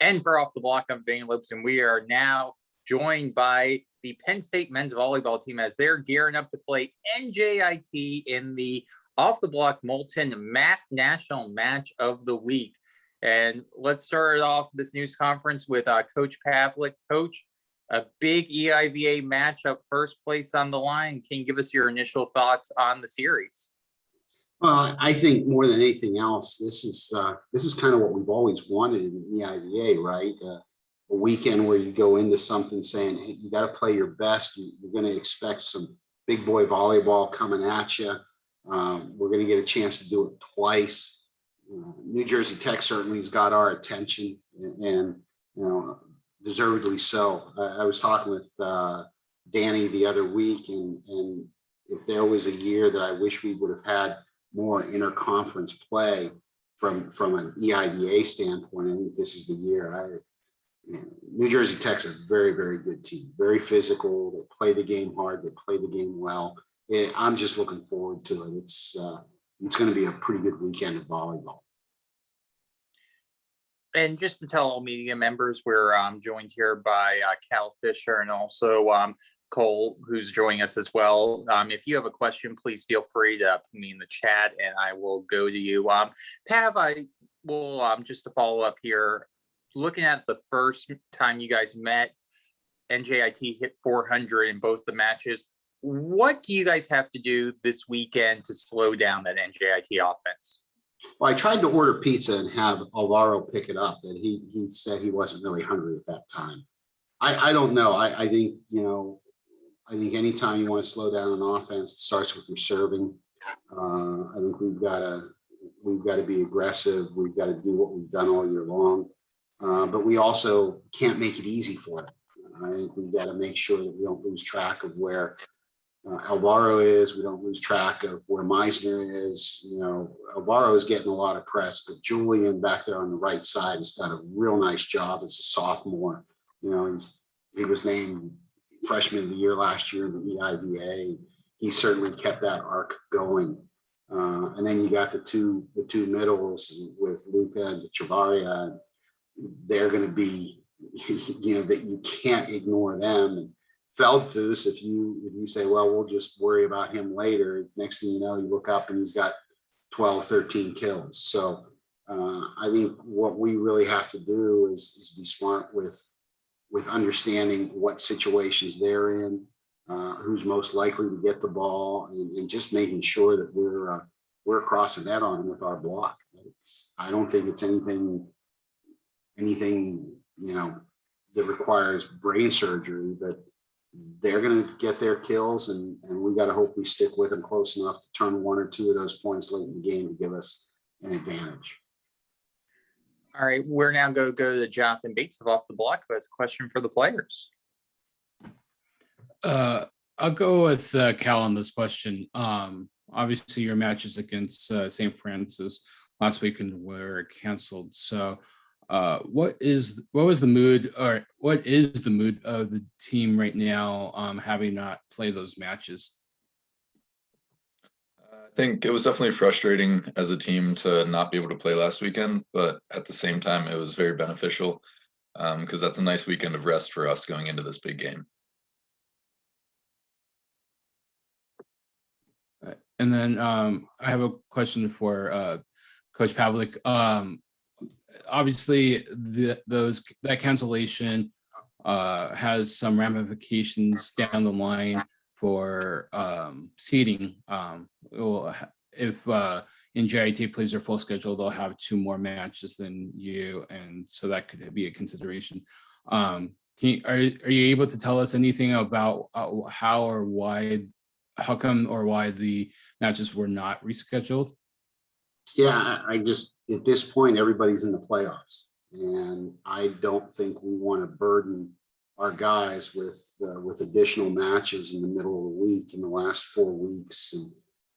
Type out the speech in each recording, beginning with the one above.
And for Off the Block, I'm Van Lopes, and we are now joined by the Penn State men's volleyball team as they're gearing up to play NJIT in the Off the Block Moulton National Match of the Week. And let's start off this news conference with Coach Pavlik. Coach, a big EIVA matchup, first place on the line. Can you give us your initial thoughts on the series? Well, I think more than anything else, this is kind of what we've always wanted in the EIVA, right? A weekend where you go into something saying, hey, you got to play your best. You're going to expect some big boy volleyball coming at you. We're going to get a chance to do it twice. New Jersey Tech certainly has got our attention, and deservedly so. I was talking with Danny the other week, and if there was a year that I wish we would have had more interconference play from an EIVA standpoint, I think this is the year. New Jersey Tech's a very, very good team, very physical. They play the game hard. They play the game well. I'm just looking forward to it. It's going to be a pretty good weekend of volleyball. And just to tell all media members, we're joined here by Cal Fisher and also Cole, who's joining us as well. If you have a question, please feel free to put me in the chat and I will go to you. Pav, I will just to follow up here, looking at the first time you guys met, NJIT hit 400 in both the matches. What do you guys have to do this weekend to slow down that NJIT offense? Well, I tried to order pizza and have Alvaro pick it up, and he said he wasn't really hungry at that time. I don't know. I think, I think anytime you want to slow down an offense, it starts with your serving. I think we've got to be aggressive. We've got to do what we've done all year long, but we also can't make it easy for them. I think we've got to make sure that we don't lose track of where Alvaro is. We don't lose track of where Meisner is. Alvaro is getting a lot of press, but Julian back there on the right side has done a real nice job as a sophomore. He was named freshman of the year last year in the EIVA. He certainly kept that arc going. And then you got the two middles with Luca and Chavaria. They're going to be, that you can't ignore them. And Feldfuss, if you say, well, we'll just worry about him later, next thing you know, you look up and he's got 12, 13 kills. So I think what we really have to do is be smart with understanding what situations they're in, who's most likely to get the ball, and just making sure that we're across the net on them with our block. I don't think it's anything that requires brain surgery, but they're going to get their kills, and we got to hope we stick with them close enough to turn one or two of those points late in the game to give us an advantage. All right, we're now going to go to Jonathan Bates of Off the Block, who has a question for the players. I'll go with Cal on this question. Obviously, your matches against St. Francis last weekend were canceled. So what is the mood of the team right now, having not played those matches? I think it was definitely frustrating as a team to not be able to play last weekend, but at the same time, it was very beneficial because that's a nice weekend of rest for us going into this big game. And then I have a question for Coach Pavlik. Obviously, that cancellation has some ramifications down the line for seeding. If NJIT plays their full schedule, they'll have 2 more matches than you, and so that could be a consideration. Are you able to tell us anything about how come or why the matches were not rescheduled? Yeah, at this point, everybody's in the playoffs, and I don't think we want to burden our guys with additional matches in the middle of the week in the last 4 weeks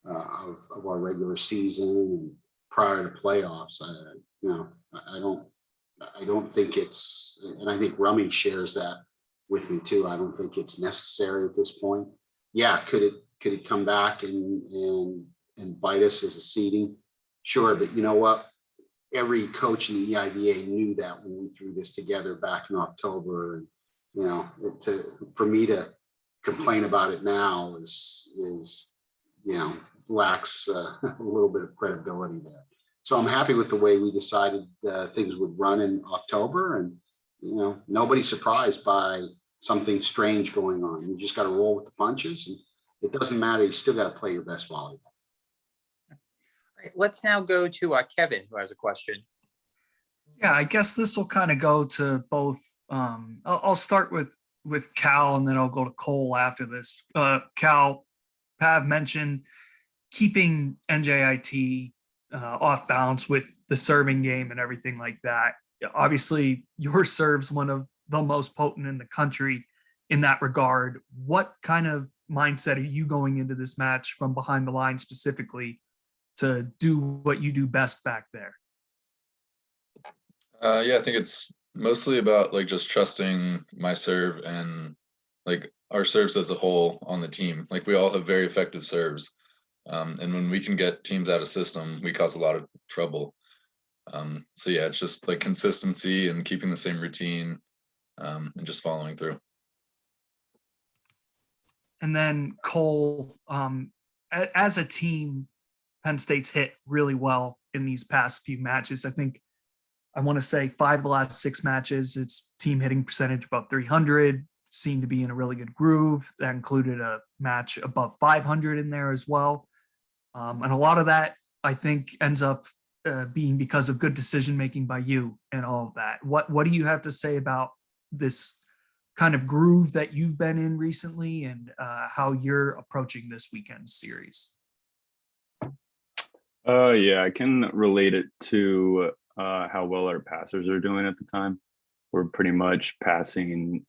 of our regular season and prior to playoffs. I don't think it's, and I think Rummy shares that with me too. I don't think it's necessary at this point. Yeah, could it come back and bite us as a seeding? Sure, but you know what? every coach in the EIVA knew that when we threw this together back in October. And, you know, for me to complain about it now is you know, lacks a little bit of credibility there. So I'm happy with the way we decided things would run in October, and you know, nobody's surprised by something strange going on. You just got to roll with the punches, and it doesn't matter. You still got to play your best volleyball. All right, let's now go to Kevin, who has a question. Yeah, I guess this will kind of go to both. I'll start with Cal, and then I'll go to Cole after this. Cal, Pav mentioned keeping NJIT off balance with the serving game and everything like that. Obviously, your serve's one of the most potent in the country in that regard. What kind of mindset are you going into this match from behind the line specifically to do what you do best back there? Yeah, I think it's mostly about like just trusting my serve and like our serves as a whole on the team. Like we all have very effective serves. And when we can get teams out of system, we cause a lot of trouble. So yeah, it's just like consistency and keeping the same routine and just following through. And then Cole, as a team, Penn State's hit really well in these past few matches. I want to say 5 of the last 6 matches, its team hitting percentage above 300, seemed to be in a really good groove. That included a match above 500 in there as well. And a lot of that, I think, ends up being because of good decision-making by you and all of that. What do you have to say about this kind of groove that you've been in recently, and how you're approaching this weekend's series? Yeah, I can relate it to how well our passers are doing at the time. We're pretty much passing,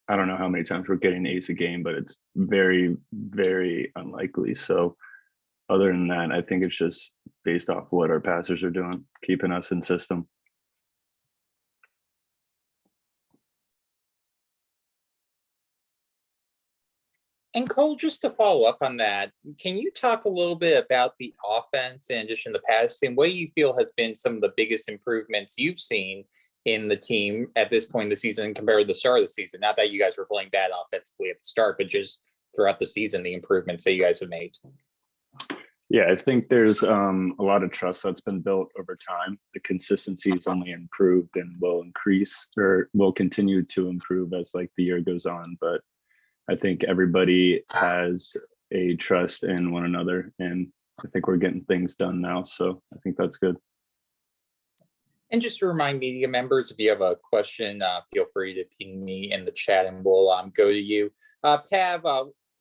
I don't know how many times we're getting ace a game, but it's very, very unlikely. So other than that, I think it's just based off what our passers are doing, keeping us in system. And Cole, just to follow up on that, can you talk a little bit about the offense in addition to passing? What do you feel has been some of the biggest improvements you've seen in the team at this point in the season compared to the start of the season? Not that you guys were playing bad offensively at the start, but just throughout the season, the improvements that you guys have made. Yeah, I think there's a lot of trust that's been built over time. The consistency has only improved and will increase, or will continue to improve as like the year goes on. But I think everybody has a trust in one another, and I think we're getting things done now. So I think that's good. And just to remind media members, if you have a question, feel free to ping me in the chat and we'll go to you. Pav,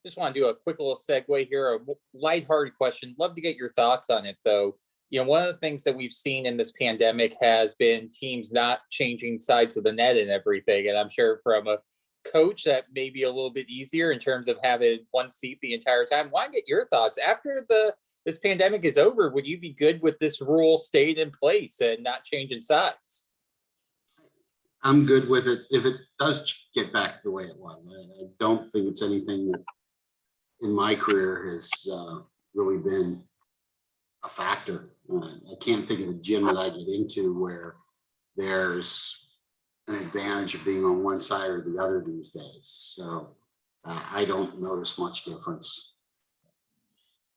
just want to do a quick little segue here, a lighthearted question. Love to get your thoughts on it, though. You know, one of the things that we've seen in this pandemic has been teams not changing sides of the net and everything. And I'm sure from a coach that may be a little bit easier in terms of having one seat the entire time. Want to get your thoughts after this pandemic is over? Would you be good with this rule staying in place and not changing sides? I'm good with it if it does get back to the way it was. I don't think it's anything that in my career has really been a factor. I can't think of a gym that I get into where there's an advantage of being on one side or the other these days. So I don't notice much difference.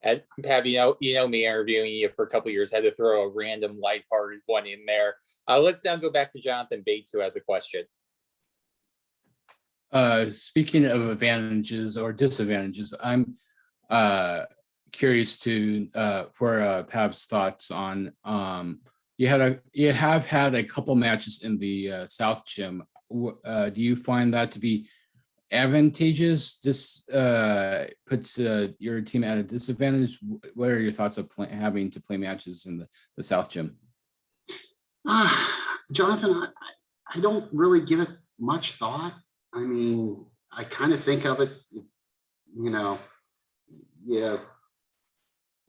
And Pav, you know me interviewing you for a couple of years, had to throw a random lighthearted one in there. Let's now go back to Jonathan Bates, who has a question. Speaking of advantages or disadvantages, I'm curious for Pav's thoughts on you have had a couple matches in the South Gym. Do you find that to be advantageous? This puts your team at a disadvantage. What are your thoughts of having to play matches in the South Gym? Jonathan, I don't really give it much thought. I mean, I kind of think of it, you know, yeah,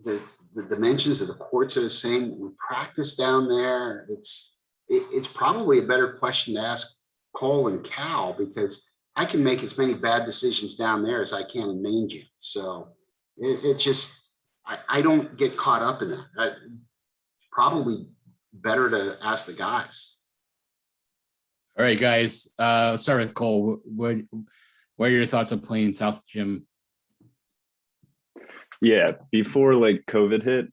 the dimensions of the courts are the same. We practice down there. It's probably a better question to ask Cole and Cal, because I can make as many bad decisions down there as I can in main gym. So it just, I don't get caught up in that. Probably better to ask the guys. All right, guys. Start with Cole. What are your thoughts on playing South Gym? Yeah, before like COVID hit,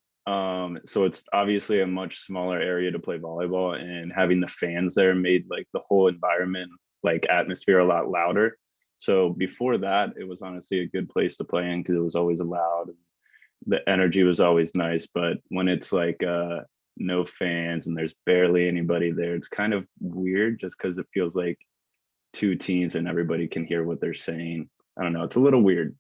so it's obviously a much smaller area to play volleyball, and having the fans there made like the whole environment, like atmosphere, a lot louder. So before that, it was honestly a good place to play in because it was always loud. The energy was always nice, but when it's like no fans and there's barely anybody there, it's kind of weird just because it feels like two teams and everybody can hear what they're saying. I don't know, it's a little weird.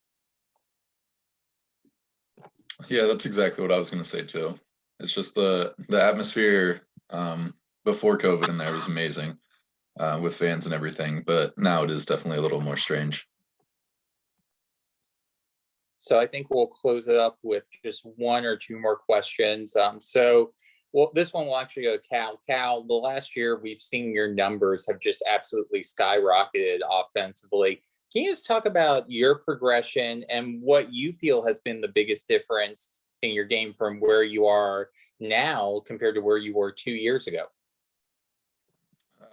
Yeah, that's exactly what I was going to say too. It's just the atmosphere before COVID in there was amazing with fans and everything, but now it is definitely a little more strange. So I think we'll close it up with just one or two more questions. Well, this one will actually go to Cal. Cal, the last year we've seen your numbers have just absolutely skyrocketed offensively. Can you just talk about your progression and what you feel has been the biggest difference in your game from where you are now compared to where you were 2 years ago?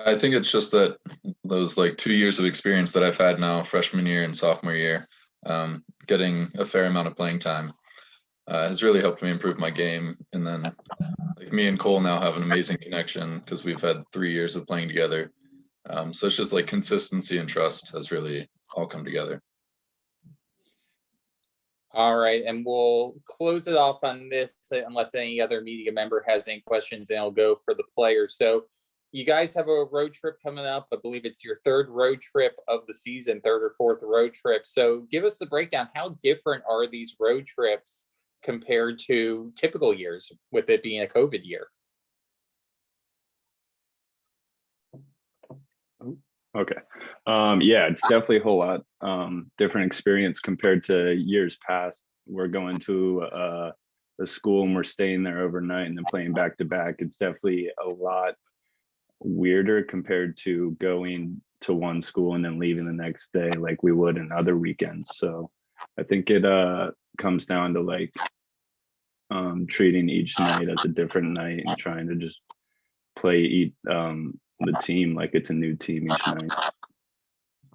I think it's just that those like 2 years of experience that I've had now, freshman year and sophomore year, getting a fair amount of playing time has really helped me improve my game. And then like me and Cole now have an amazing connection because we've had 3 years of playing together. So it's just like consistency and trust has really all come together. All right, and we'll close it off on this unless any other media member has any questions, and I'll go for the players. So you guys have a road trip coming up. I believe it's your third road trip of the season, third or fourth road trip. So give us the breakdown. How different are these road trips compared to typical years with it being a COVID year? Okay. Yeah, it's definitely a whole lot different experience compared to years past. We're going to a school and we're staying there overnight and then playing back to back. It's definitely a lot weirder compared to going to one school and then leaving the next day like we would in other weekends. So I think it comes down to like treating each night as a different night and trying to just play the team like it's a new team each night.